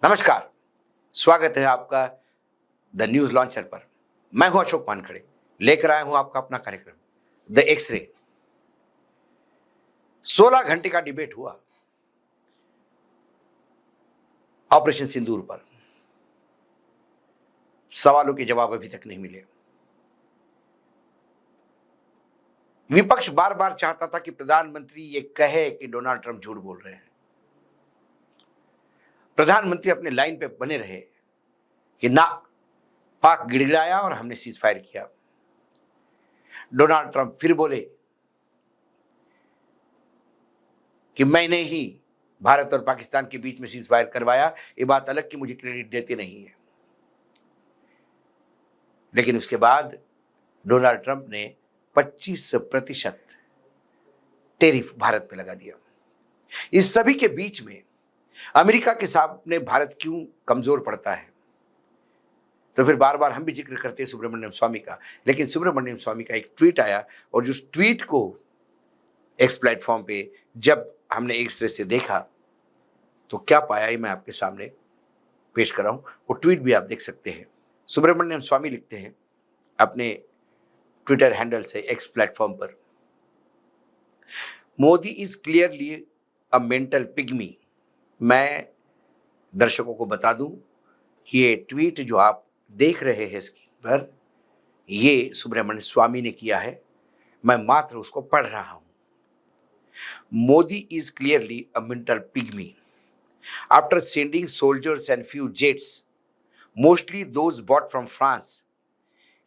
नमस्कार, स्वागत है आपका द न्यूज लॉन्चर पर। मैं हूं अशोक वानखड़े, लेकर आया हूं आपका अपना कार्यक्रम द एक्सरे। 16 घंटे का डिबेट हुआ ऑपरेशन सिंदूर पर। सवालों के जवाब अभी तक नहीं मिले। विपक्ष बार बार चाहता था कि प्रधानमंत्री ये कहे कि डोनाल्ड ट्रंप झूठ बोल रहे हैं। प्रधानमंत्री अपने लाइन पे बने रहे कि ना, पाक गिड़गिड़ाया और हमने सीज फायर किया। डोनाल्ड ट्रंप फिर बोले कि मैंने ही भारत और पाकिस्तान के बीच में सीज फायर करवाया। ये बात अलग कि मुझे क्रेडिट देते नहीं है। लेकिन उसके बाद डोनाल्ड ट्रंप ने 25% टैरिफ भारत पे लगा दिया। इस सभी के बीच में अमेरिका के सामने भारत क्यों कमजोर पड़ता है, तो फिर बार बार हम भी जिक्र करते हैं सुब्रमण्यम स्वामी का। लेकिन सुब्रमण्यम स्वामी का एक ट्वीट आया और जिस ट्वीट को एक्स प्लेटफॉर्म पे जब हमने एक तरह से देखा तो क्या पाया, ये मैं आपके सामने पेश कर रहा हूं। वो ट्वीट भी आप देख सकते हैं। सुब्रमण्यम स्वामी लिखते हैं अपने ट्विटर हैंडल से एक्स प्लेटफॉर्म पर, Modi is clearly a mental pygmy. मैं दर्शकों को बता दूं कि ये ट्वीट जो आप देख रहे हैं स्क्रीन पर, ये सुब्रमण्यम स्वामी ने किया है। मैं मात्र उसको पढ़ रहा हूं। Modi is clearly a mental pygmy after sending soldiers and few jets, mostly those bought from France.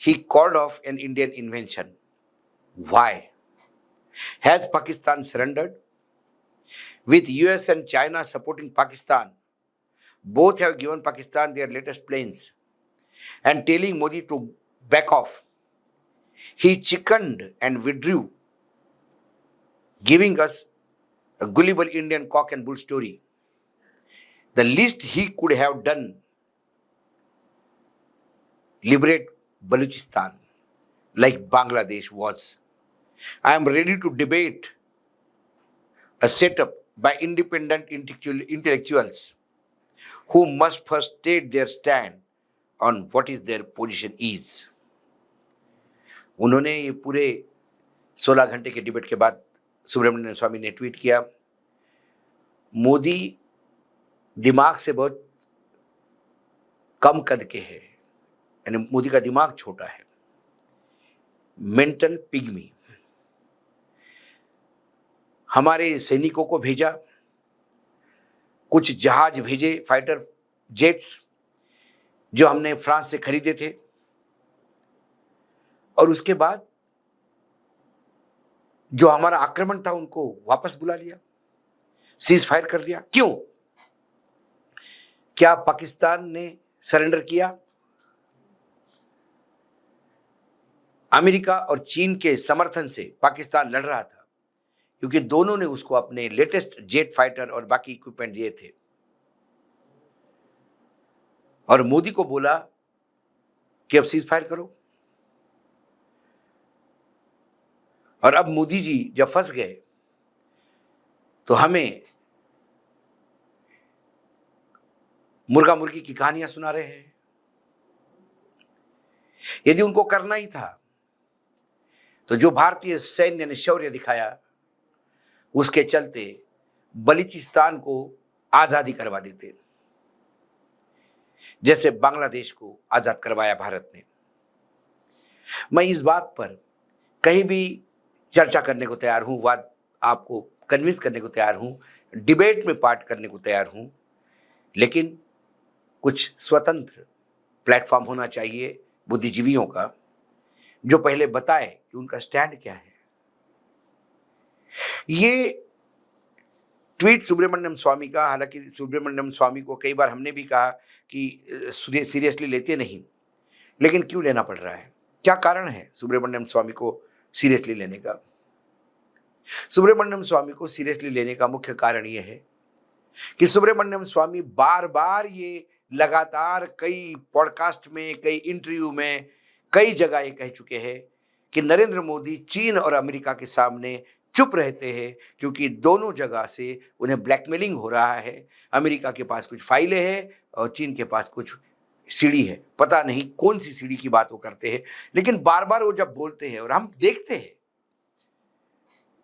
He called off an Indian invention. Why? Has Pakistan surrendered? With US and China supporting Pakistan, both have given Pakistan their latest planes and telling Modi to back off. He chickened and withdrew, giving us a gullible Indian cock and bull story. The least he could have done, liberate Balochistan like Bangladesh was. I am ready to debate a setup by independent intellectuals who must first state their stand on what is their position is. उन्होंने ये पूरे 16 घंटे के debate के बाद सुब्रमण्यम स्वामी ने tweet किया, मोदी दिमाग से बहुत कम कद के हैं, यानी मोदी का दिमाग छोटा है। Mental pygmy. हमारे सैनिकों को भेजा, कुछ जहाज भेजे, फाइटर जेट्स जो हमने फ्रांस से खरीदे थे, और उसके बाद जो हमारा आक्रमण था उनको वापस बुला लिया, सीज फायर कर दिया। क्यों? क्या पाकिस्तान ने सरेंडर किया? अमेरिका और चीन के समर्थन से पाकिस्तान लड़ रहा था, क्योंकि दोनों ने उसको अपने लेटेस्ट जेट फाइटर और बाकी इक्विपमेंट दिए थे। और मोदी को बोला कि अब सीज फायर करो। और अब मोदी जी जब फंस गए तो हमें मुर्गा मुर्गी की कहानियां सुना रहे हैं। यदि उनको करना ही था तो जो भारतीय सैन्य ने शौर्य दिखाया, उसके चलते बलूचिस्तान को आजादी करवा देते, जैसे बांग्लादेश को आजाद करवाया भारत ने। मैं इस बात पर कहीं भी चर्चा करने को तैयार हूं, बात आपको कन्विंस करने को तैयार हूं, डिबेट में पार्ट करने को तैयार हूं, लेकिन कुछ स्वतंत्र प्लेटफॉर्म होना चाहिए बुद्धिजीवियों का, जो पहले बताए कि उनका स्टैंड क्या है। ये ट्वीट सुब्रमण्यम स्वामी का, हालांकि सुब्रमण्यम स्वामी को कई बार हमने भी कहा कि सीरियसली लेते नहीं, लेकिन क्यों लेना पड़ रहा है? क्या कारण है सुब्रमण्यम स्वामी को सीरियसली लेने का? सुब्रमण्यम स्वामी को सीरियसली लेने का मुख्य कारण यह है कि सुब्रमण्यम स्वामी बार बार ये लगातार कई पॉडकास्ट में, कई इंटरव्यू में, कई जगह ये कह चुके हैं कि नरेंद्र मोदी चीन और अमेरिका के सामने चुप रहते हैं क्योंकि दोनों जगह से उन्हें ब्लैकमेलिंग हो रहा है। अमेरिका के पास कुछ फाइलें हैं और चीन के पास कुछ सीढ़ी है। पता नहीं कौन सी सीढ़ी की बात वो करते हैं, लेकिन बार-बार वो जब बोलते हैं और हम देखते हैं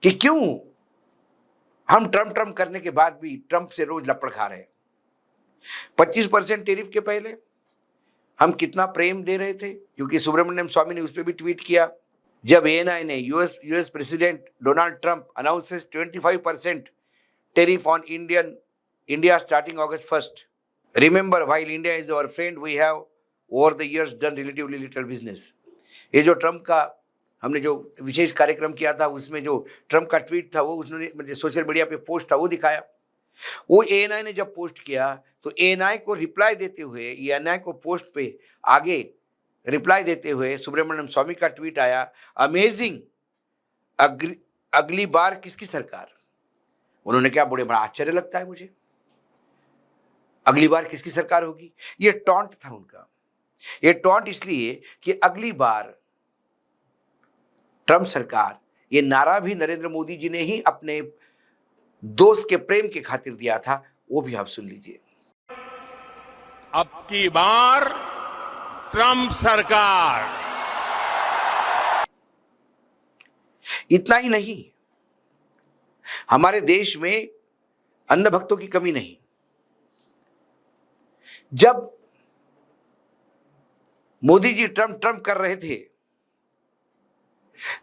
कि क्यों हम ट्रम्प करने के बाद भी ट्रम्प से रोज लपड़ खा रहे हैं। 25% टैरिफ के पहले हम कितना प्रेम दे रहे थे, क्योंकि सुब्रमण्यम स्वामी ने उस पर भी ट्वीट किया। जब एएनआई ने US president Donald Trump announces 25% tariff on India starting August 1st. Remember, while India is our friend, we have over the years done relatively little business. ये जो ट्रंप का हमने जो विशेष कार्यक्रम किया था उसमें जो ट्रंप का ट्वीट था वो उसने सोशल मीडिया पे पोस्ट था वो दिखाया। वो एएनआई ने जब पोस्ट किया तो एएनआई को रिप्लाई देते हुए, एएनआई को पोस्ट पे आगे रिप्लाई देते हुए सुब्रमण्यम स्वामी का ट्वीट आया, अमेजिंग, अगली बार किसकी सरकार। उन्होंने क्या बोले, बड़ा आश्चर्य लगता है मुझे, अगली बार किसकी सरकार होगी। ये टॉन्ट था उनका। ये टॉन्ट इसलिए कि अगली बार ट्रंप सरकार, ये नारा भी नरेंद्र मोदी जी ने ही अपने दोस्त के प्रेम के खातिर दिया था, वो भी आप सुन लीजिए। अब की बार ट्रंप सरकार। इतना ही नहीं, हमारे देश में अंध भक्तों की कमी नहीं। जब मोदी जी ट्रंप कर रहे थे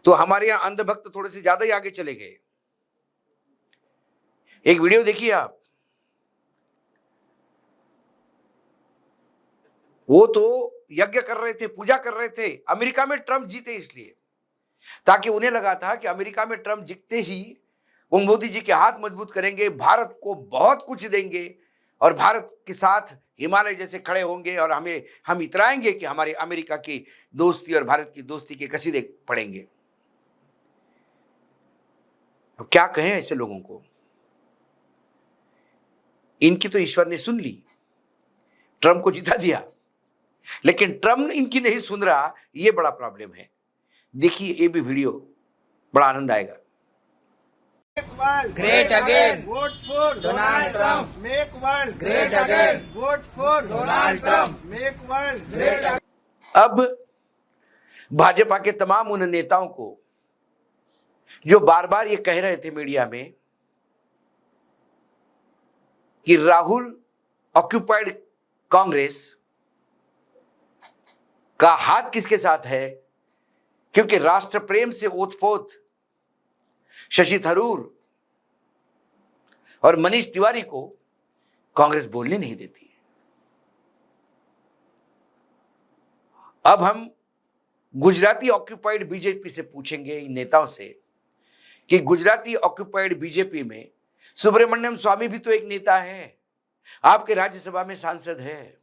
तो हमारे यहां अंध भक्त थोड़े से ज्यादा ही आगे चले गए। एक वीडियो देखिए आप, वो तो यज्ञ कर रहे थे, पूजा कर रहे थे अमेरिका में ट्रंप जीते इसलिए, ताकि उन्हें लगा था कि अमेरिका में ट्रंप जीतते ही वो मोदी जी के हाथ मजबूत करेंगे, भारत को बहुत कुछ देंगे और भारत के साथ हिमालय जैसे खड़े होंगे और हम इतराएंगे कि हमारे अमेरिका की दोस्ती और भारत की दोस्ती के कसीदे पड़ेंगे। अब क्या कहें ऐसे लोगों को। इनकी तो ईश्वर ने सुन ली, ट्रंप को जिता दिया, लेकिन ट्रंप इनकी नहीं सुन रहा, ये बड़ा प्रॉब्लम है। देखिए ये भी वीडियो, बड़ा आनंद आएगा। Make world great again. Vote for Donald Trump. Make world Great again. Vote for Donald Trump. Make world great again. अब भाजपा के तमाम उन नेताओं को जो बार बार ये कह रहे थे मीडिया में कि राहुल ऑक्युपाइड कांग्रेस का हाथ किसके साथ है, क्योंकि राष्ट्र प्रेम से ओतप्रोत शशि थरूर और मनीष तिवारी को कांग्रेस बोलने नहीं देती। अब हम गुजराती ऑक्युपाइड बीजेपी से पूछेंगे, इन नेताओं से, कि गुजराती ऑक्युपाइड बीजेपी में सुब्रमण्यम स्वामी भी तो एक नेता है, आपके राज्यसभा में सांसद है।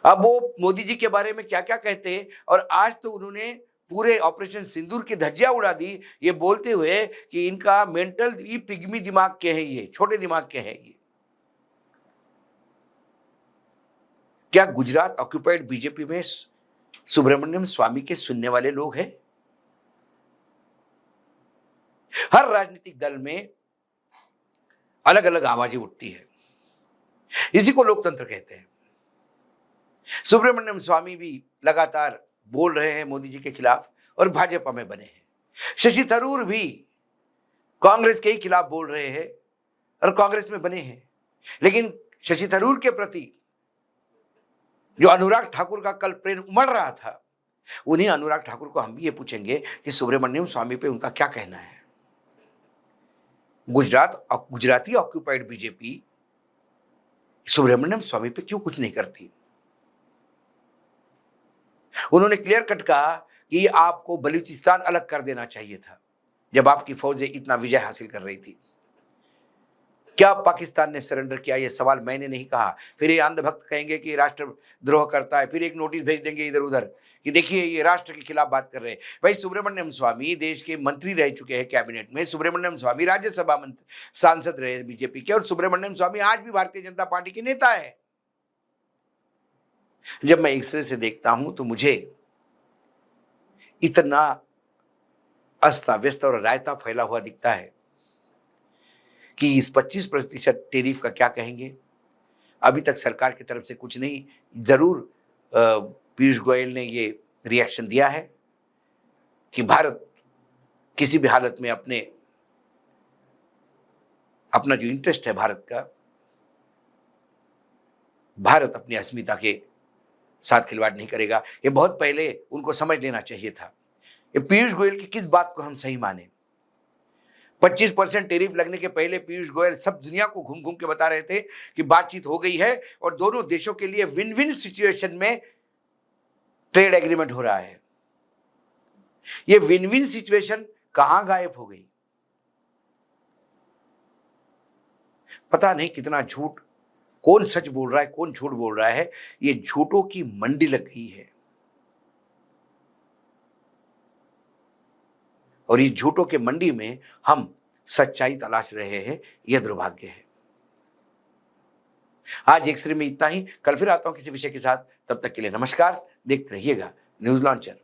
अब वो मोदी जी के बारे में क्या क्या कहते हैं, और आज तो उन्होंने पूरे ऑपरेशन सिंदूर की धज्जियां उड़ा दी, ये बोलते हुए कि इनका मेंटल, ये पिग्मी दिमाग के हैं, ये छोटे दिमाग के हैं। ये क्या गुजरात ऑक्युपाइड बीजेपी में सुब्रमण्यम स्वामी के सुनने वाले लोग हैं? हर राजनीतिक दल में अलग अलग आवाजें उठती है, इसी को लोकतंत्र कहते हैं। सुब्रमण्यम स्वामी भी लगातार बोल रहे हैं मोदी जी के खिलाफ और भाजपा में बने हैं। शशि थरूर भी कांग्रेस के ही खिलाफ बोल रहे हैं और कांग्रेस में बने हैं। लेकिन शशि थरूर के प्रति जो अनुराग ठाकुर का कल प्रेम उमड़ रहा था, उन्हीं अनुराग ठाकुर को हम भी ये पूछेंगे कि सुब्रमण्यम स्वामी पे उनका क्या कहना है। गुजराती ऑक्युपाइड बीजेपी सुब्रमण्यम स्वामी पे क्यों कुछ नहीं करती? उन्होंने क्लियर कट कहा कि आपको बलूचिस्तान अलग कर देना चाहिए था जब आपकी फौजें इतना विजय हासिल कर रही थी। क्या पाकिस्तान ने सरेंडर किया? यह सवाल मैंने नहीं कहा। फिर ये अंधभक्त कहेंगे कि राष्ट्रद्रोह करता है, फिर एक नोटिस भेज देंगे इधर उधर कि देखिए ये राष्ट्र के खिलाफ बात कर रहे हैं। भाई, सुब्रमण्यम स्वामी देश के मंत्री रह चुके हैं कैबिनेट में, सुब्रमण्यम स्वामी राज्यसभा सांसद रहे बीजेपी के, और सुब्रमण्यम स्वामी आज भी भारतीय जनता पार्टी के नेता है। जब मैं एक्सरे से देखता हूं तो मुझे इतना अस्ता व्यस्त और रायता फैला हुआ दिखता है कि इस 25% टेरिफ का क्या कहेंगे। अभी तक सरकार की तरफ से कुछ नहीं, जरूर पीयूष गोयल ने ये रिएक्शन दिया है कि भारत किसी भी हालत में अपना जो इंटरेस्ट है भारत का, भारत अपनी अस्मिता के साथ खिलवाड़ नहीं करेगा। ये बहुत पहले उनको समझ लेना चाहिए था। ये पीयूष गोयल की किस बात को हम सही माने? 25% टेरिफ लगने के पहले पीयूष गोयल सब दुनिया को घूम घूम के बता रहे थे कि बातचीत हो गई है और दोनों देशों के लिए विन विन सिचुएशन में ट्रेड एग्रीमेंट हो रहा है। ये विन विन सिचुएशन कहां गायब हो गई? पता नहीं कितना झूठ, कौन सच बोल रहा है कौन झूठ बोल रहा है। ये झूठों की मंडी लग गई है और इस झूठों के मंडी में हम सच्चाई तलाश रहे हैं। यह दुर्भाग्य है। आज एक्सरे में इतना ही। कल फिर आता हूं किसी विषय के साथ। तब तक के लिए नमस्कार। देखते रहिएगा न्यूज लॉन्चर।